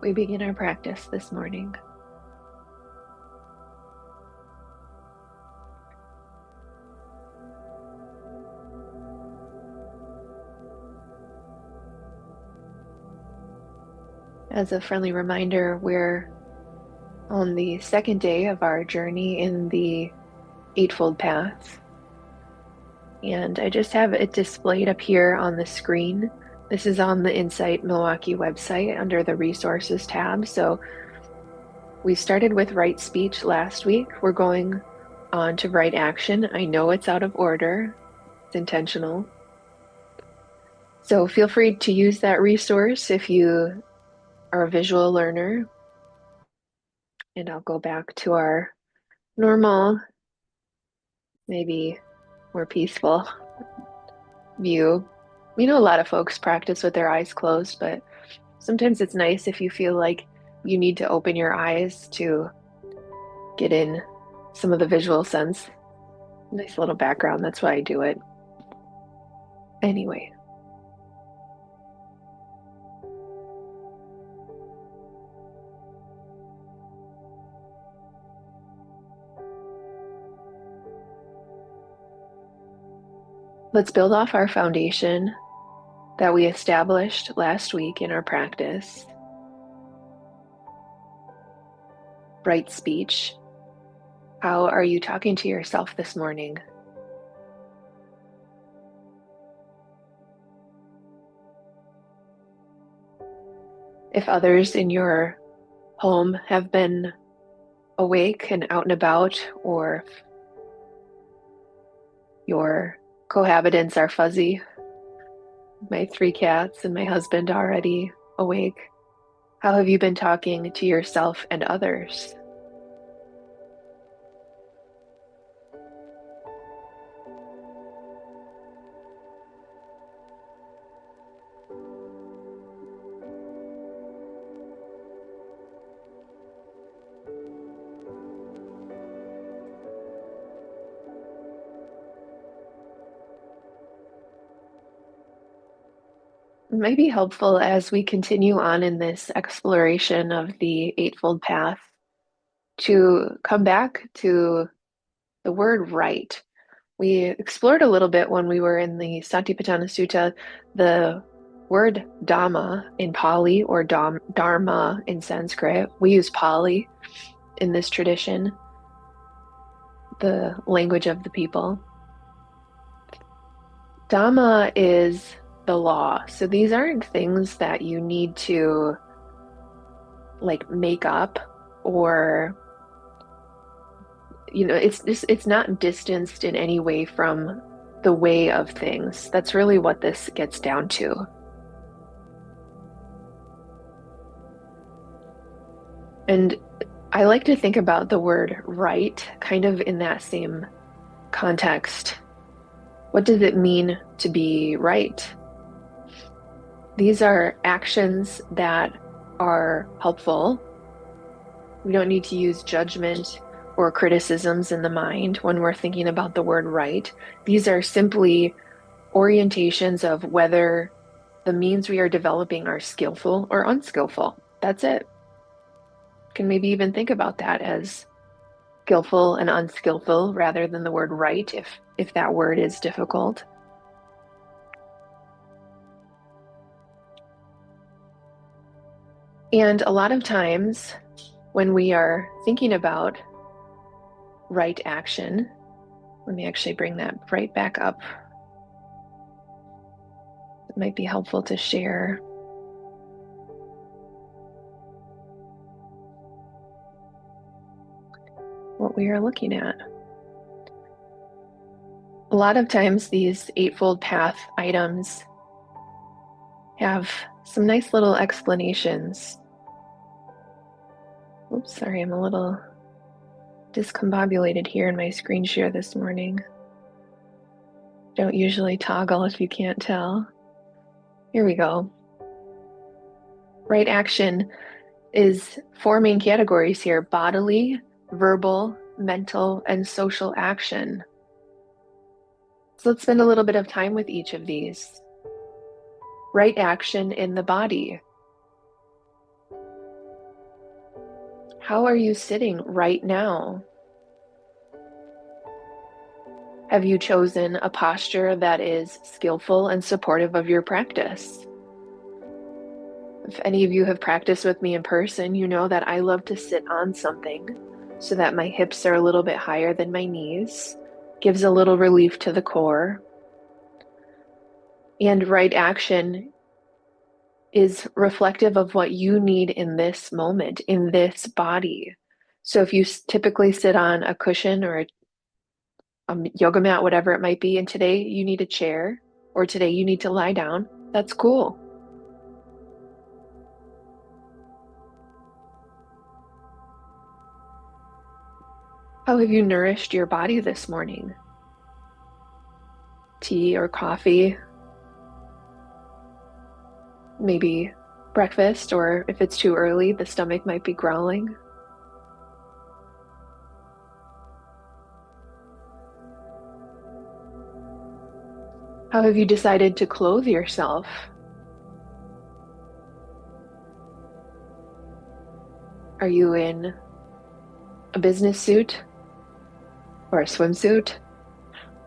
we begin our practice this morning. As a friendly reminder, we're on the second day of our journey in the Eightfold Path. And I just have it displayed up here on the screen. This is on the Insight Milwaukee website under the Resources tab. So we started with right speech last week. We're going on to right action. I know it's out of order, it's intentional. So feel free to use that resource if you are a visual learner. And I'll go back to our normal, maybe more peaceful view. You know, a lot of folks practice with their eyes closed, but sometimes it's nice if you feel like you need to open your eyes to get in some of the visual sense. Nice little background. That's why I do it. Anyway, let's build off our foundation that we established last week in our practice. Right speech. How are you talking to yourself this morning? If others in your home have been awake and out and about, or your cohabitants are fuzzy, my three cats and my husband already awake, how have you been talking to yourself and others? It might be helpful as we continue on in this exploration of the Eightfold Path to come back to the word right. We explored a little bit when we were in the Satipatthana Sutta, the word Dhamma in Pali or Dharma in Sanskrit. We use Pali in this tradition, the language of the people. Dhamma is the law. So these aren't things that you need to like make up or it's not distanced in any way from the way of things. That's really what this gets down to. And I like to think about the word right kind of in that same context. What does it mean to be right? These are actions that are helpful. We don't need to use judgment or criticisms in the mind when we're thinking about the word right. These are simply orientations of whether the means we are developing are skillful or unskillful. That's it. Can maybe even think about that as skillful and unskillful rather than the word right if that word is difficult. And a lot of times when we are thinking about right action, let me actually bring that right back up. It might be helpful to share. What we are looking at. A lot of times these Eightfold Path items have some nice little explanations. Oops, sorry, I'm a little discombobulated here in my screen share this morning. Don't usually toggle if you can't tell. Here we go. Right action is four main categories here: bodily, verbal, mental, and social action. So let's spend a little bit of time with each of these. Right action in the body. How are you sitting right now? Have you chosen a posture that is skillful and supportive of your practice? If any of you have practiced with me in person, you know that I love to sit on something so that my hips are a little bit higher than my knees, gives a little relief to the core. And right action is reflective of what you need in this moment, in this body. So if you typically sit on a cushion or a yoga mat, whatever it might be, and today you need a chair or today you need to lie down, that's cool. How have you nourished your body this morning? Tea or coffee? Maybe breakfast, or if it's too early, the stomach might be growling. How have you decided to clothe yourself? Are you in a business suit or a swimsuit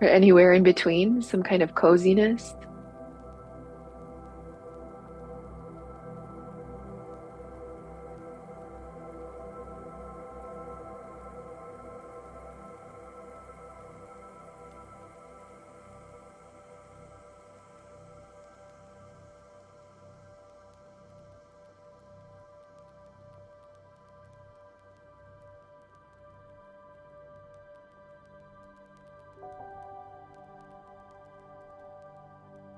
or anywhere in between, some kind of coziness?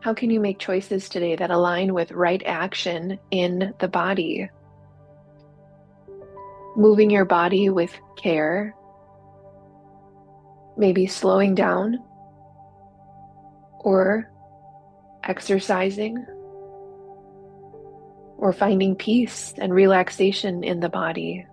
How can you make choices today that align with right action in the body? Moving your body with care, maybe slowing down or exercising or finding peace and relaxation in the body.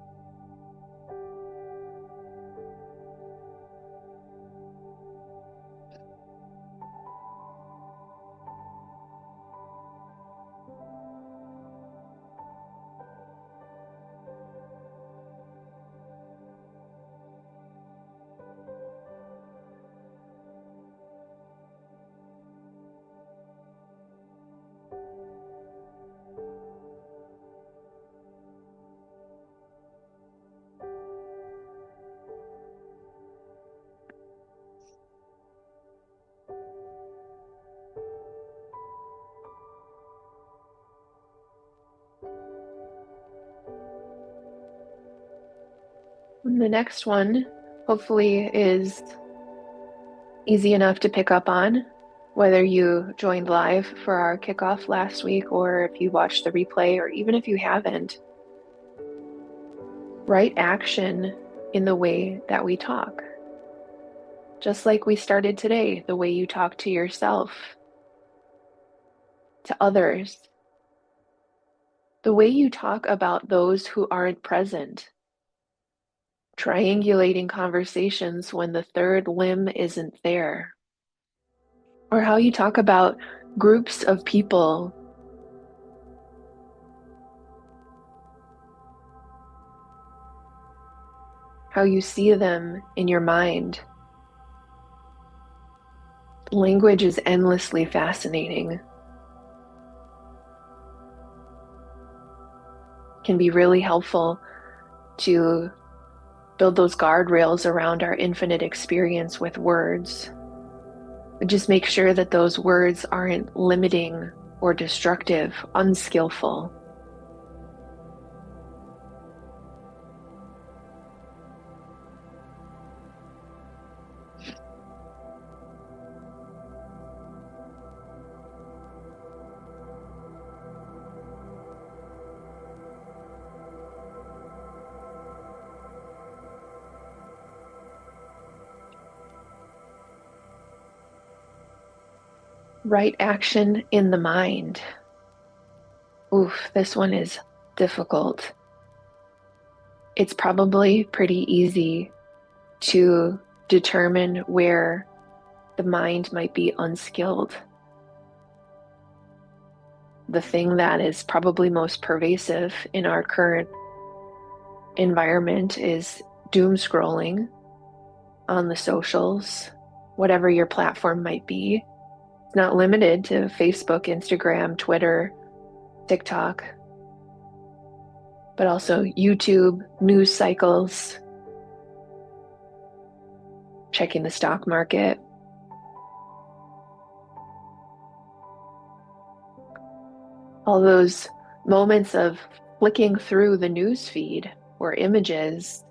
And the next one, hopefully, is easy enough to pick up on, whether you joined live for our kickoff last week or if you watched the replay, or even if you haven't. Right action in the way that we talk. Just like we started today, the way you talk to yourself, to others, the way you talk about those who aren't present, triangulating conversations when the third limb isn't there, or how you talk about groups of people, how you see them in your mind. Language is endlessly fascinating. Can be really helpful to build those guardrails around our infinite experience with words. But just make sure that those words aren't limiting or destructive, unskillful. Right action in the mind. Oof, this one is difficult. It's probably pretty easy to determine where the mind might be unskilled. The thing that is probably most pervasive in our current environment is doom scrolling on the socials, whatever your platform might be. It's not limited to Facebook, Instagram, Twitter, TikTok, but also YouTube, news cycles, checking the stock market. All those moments of flicking through the news feed or images,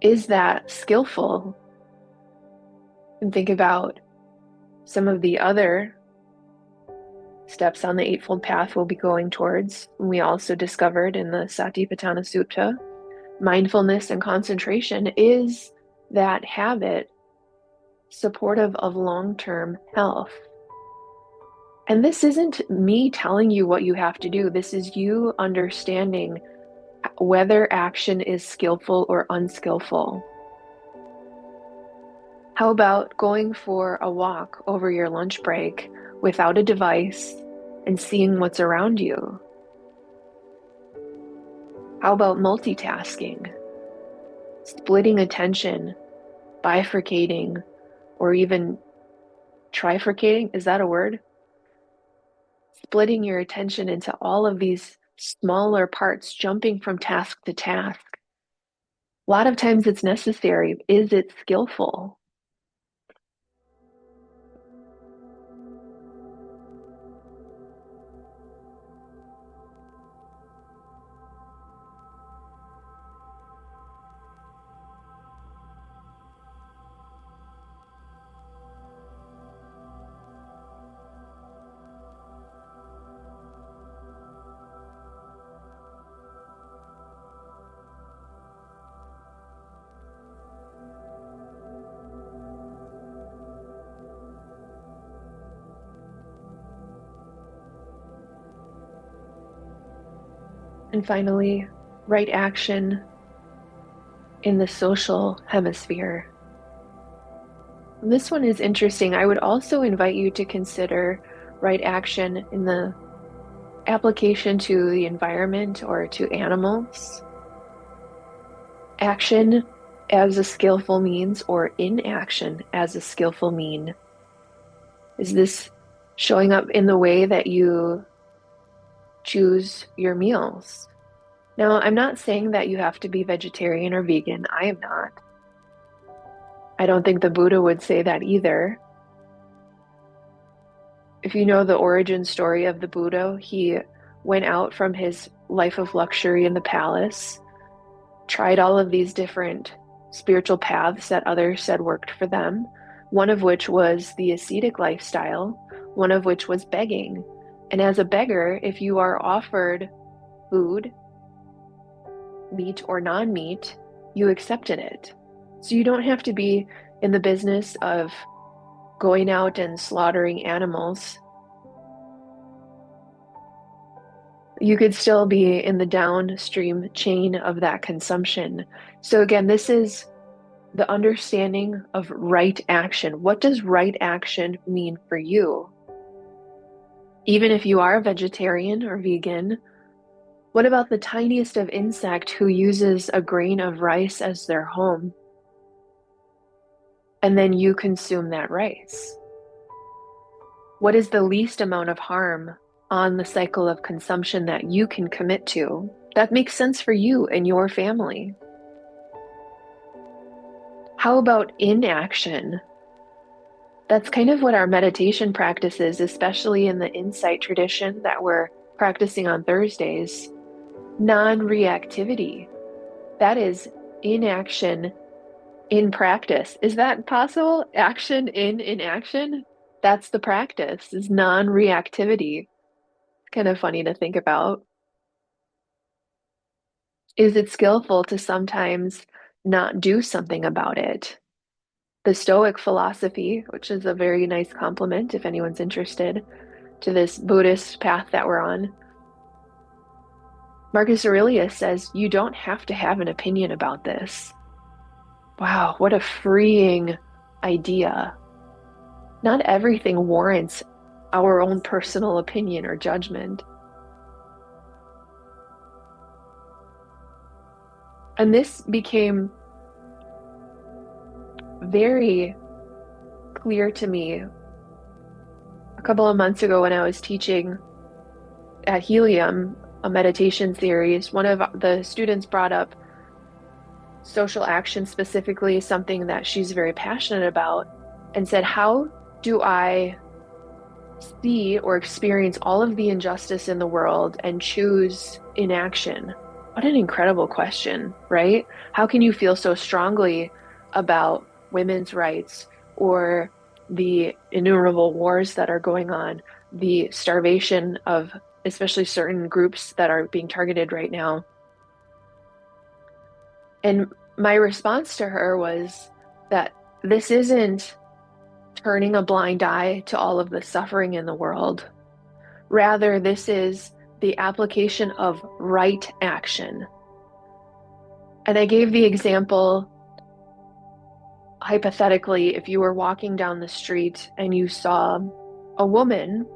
is that skillful? And think about some of the other steps on the Eightfold Path we'll be going towards. We also discovered in the Satipatthana Sutta, mindfulness and concentration is that habit supportive of long-term health. And this isn't me telling you what you have to do. This is you understanding whether action is skillful or unskillful. How about going for a walk over your lunch break without a device and seeing what's around you? How about multitasking, splitting attention, bifurcating, or even trifurcating? Is that a word? Splitting your attention into all of these smaller parts, jumping from task to task. A lot of times it's necessary. Is it skillful? And finally, right action in the social hemisphere. This one is interesting. I would also invite you to consider right action in the application to the environment or to animals. Action as a skillful means or inaction as a skillful mean. Is this showing up in the way that you choose your meals? Now, I'm not saying that you have to be vegetarian or vegan. I am not. I don't think the Buddha would say that either. If you know the origin story of the Buddha, he went out from his life of luxury in the palace, tried all of these different spiritual paths that others said worked for them, one of which was the ascetic lifestyle, one of which was begging. And as a beggar, if you are offered food, meat or non-meat, you accepted it. So you don't have to be in the business of going out and slaughtering animals. You could still be in the downstream chain of that consumption. So again, this is the understanding of right action. What does right action mean for you? Even if you are a vegetarian or vegan, what about the tiniest of insect who uses a grain of rice as their home? And then you consume that rice. What is the least amount of harm on the cycle of consumption that you can commit to that makes sense for you and your family? How about inaction? That's kind of what our meditation practice is, especially in the insight tradition that we're practicing on Thursdays. Non-reactivity. That is inaction in practice. Is that possible? Action in inaction? That's the practice, is non-reactivity. Kind of funny to think about. Is it skillful to sometimes not do something about it? The Stoic philosophy, which is a very nice compliment if anyone's interested to this Buddhist path that we're on. Marcus Aurelius says, you don't have to have an opinion about this. Wow, what a freeing idea. Not everything warrants our own personal opinion or judgment. And this became very clear to me a couple of months ago when I was teaching at Helium, a meditation series. One of the students brought up social action, specifically something that she's very passionate about, and said, how do I see or experience all of the injustice in the world and choose inaction? What an incredible question, right? How can you feel so strongly about women's rights or the innumerable wars that are going on, the starvation of especially certain groups that are being targeted right now? And my response to her was that this isn't turning a blind eye to all of the suffering in the world. Rather, this is the application of right action. And I gave the example, hypothetically, if you were walking down the street and you saw a woman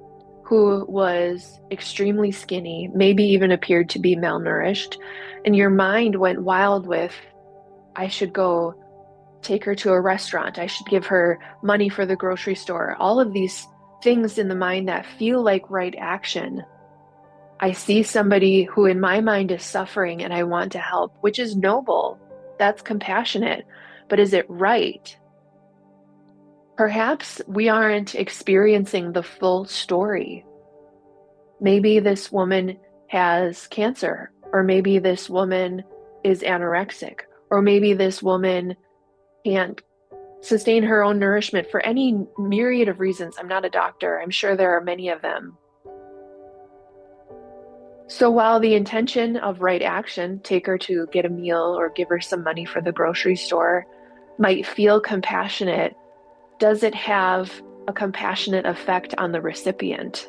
who was extremely skinny, maybe even appeared to be malnourished, and your mind went wild with, I should go take her to a restaurant, I should give her money for the grocery store, all of these things in the mind that feel like right action. I see somebody who in my mind is suffering and I want to help, which is noble. That's compassionate. But is it right? Perhaps we aren't experiencing the full story. Maybe this woman has cancer, or maybe this woman is anorexic, or maybe this woman can't sustain her own nourishment for any myriad of reasons. I'm not a doctor. I'm sure there are many of them. So while the intention of right action, take her to get a meal or give her some money for the grocery store, might feel compassionate, does it have a compassionate effect on the recipient?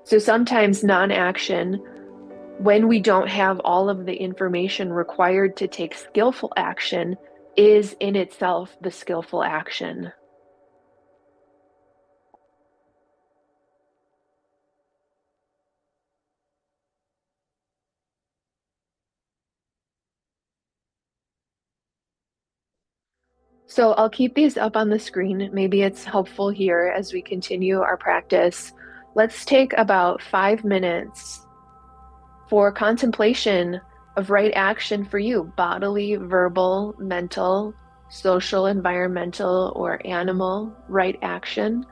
So sometimes non-action, when we don't have all of the information required to take skillful action, is in itself the skillful action. So I'll keep these up on the screen. Maybe it's helpful here as we continue our practice. Let's take about 5 minutes for contemplation of right action for you, bodily, verbal, mental, social, environmental, or animal right action.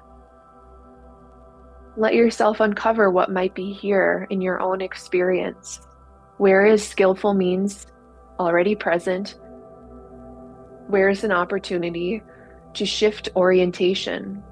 Let yourself uncover what might be here in your own experience. Where is skillful means already present? Where is an opportunity to shift orientation?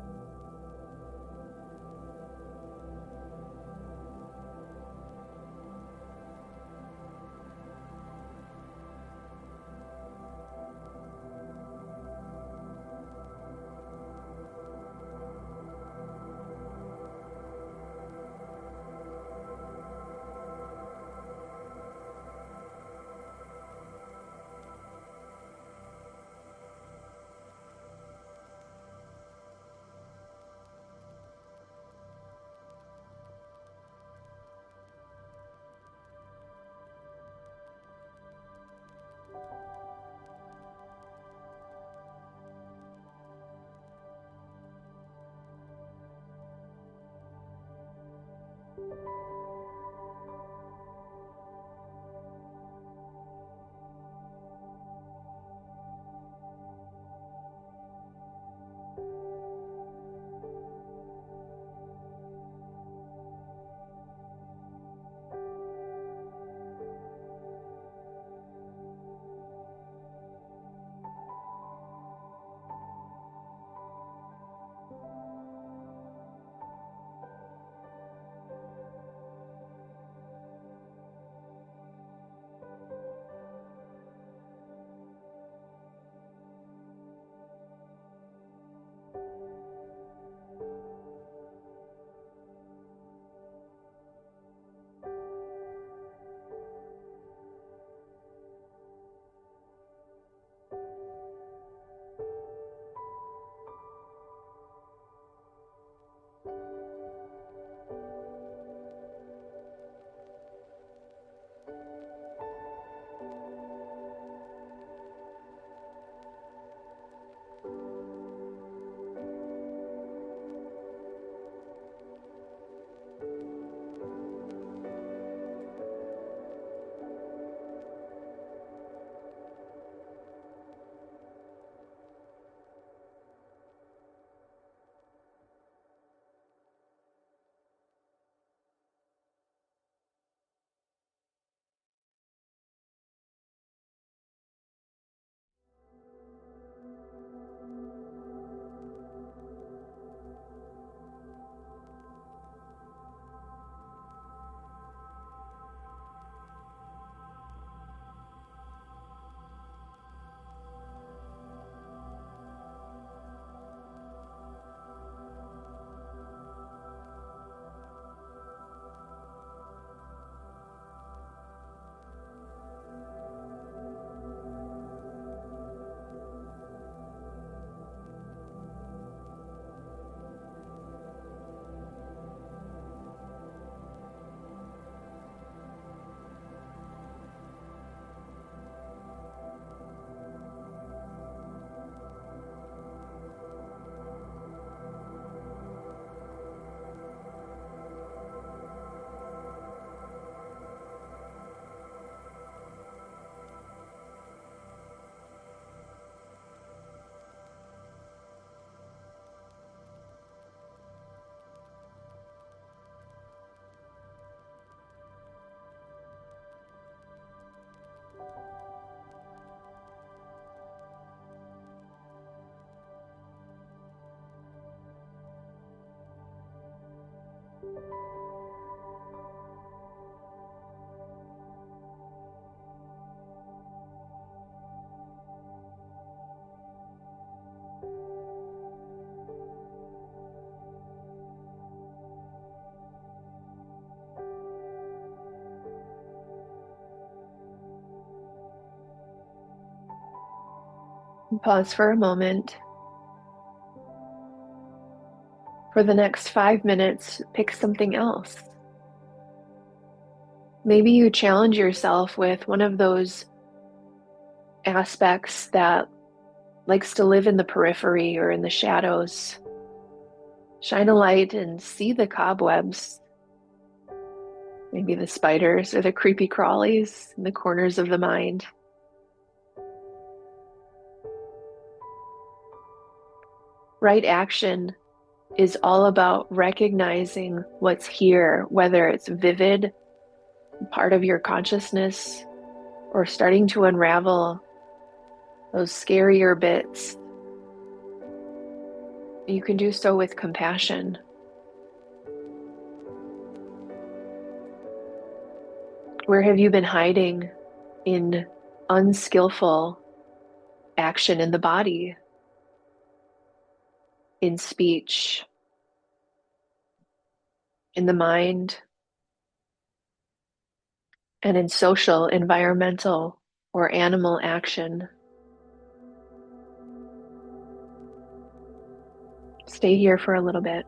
Pause for a moment. For the next 5 minutes, pick something else. Maybe you challenge yourself with one of those aspects that likes to live in the periphery or in the shadows. Shine a light and see the cobwebs, maybe the spiders or the creepy crawlies in the corners of the mind. Right action is all about recognizing what's here, whether it's vivid, part of your consciousness, or starting to unravel those scarier bits. You can do so with compassion. Where have you been hiding in unskillful action in the body, in speech, in the mind, and in social, environmental, or animal action? Stay here for a little bit.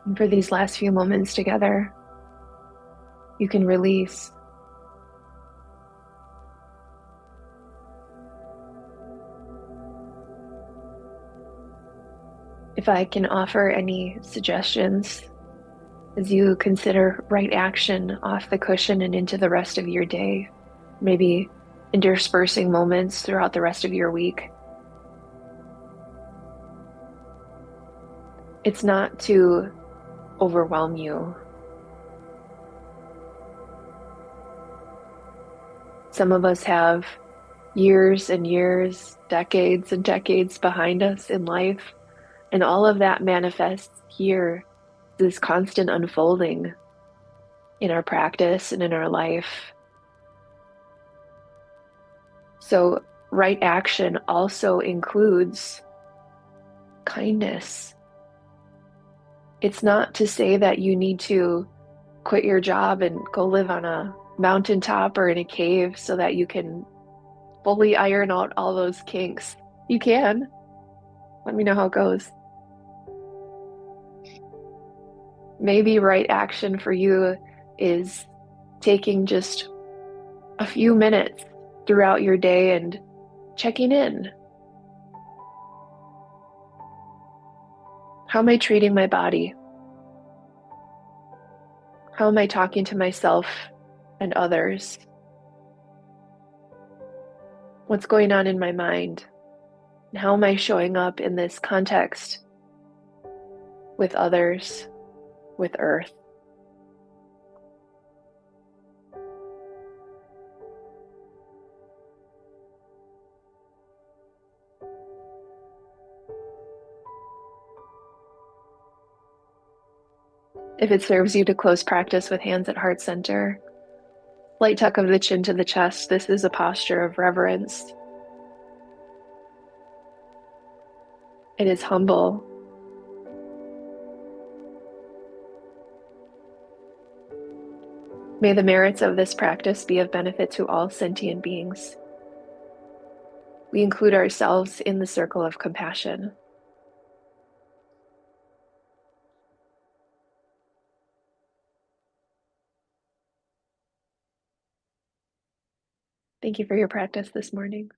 And for these last few moments together, you can release. If I can offer any suggestions as you consider right action off the cushion and into the rest of your day, maybe interspersing moments throughout the rest of your week. It's not to overwhelm you. Some of us have years and years, decades and decades behind us in life, and all of that manifests here, this constant unfolding in our practice and in our life. So, right action also includes kindness. It's not to say that you need to quit your job and go live on a mountaintop or in a cave so that you can fully iron out all those kinks. You can. Let me know how it goes. Maybe right action for you is taking just a few minutes throughout your day and checking in. How am I treating my body? How am I talking to myself and others? What's going on in my mind? And how am I showing up in this context with others, with Earth? If it serves you to close practice with hands at heart center, light tuck of the chin to the chest, this is a posture of reverence. It is humble. May the merits of this practice be of benefit to all sentient beings. We include ourselves in the circle of compassion. Thank you for your practice this morning.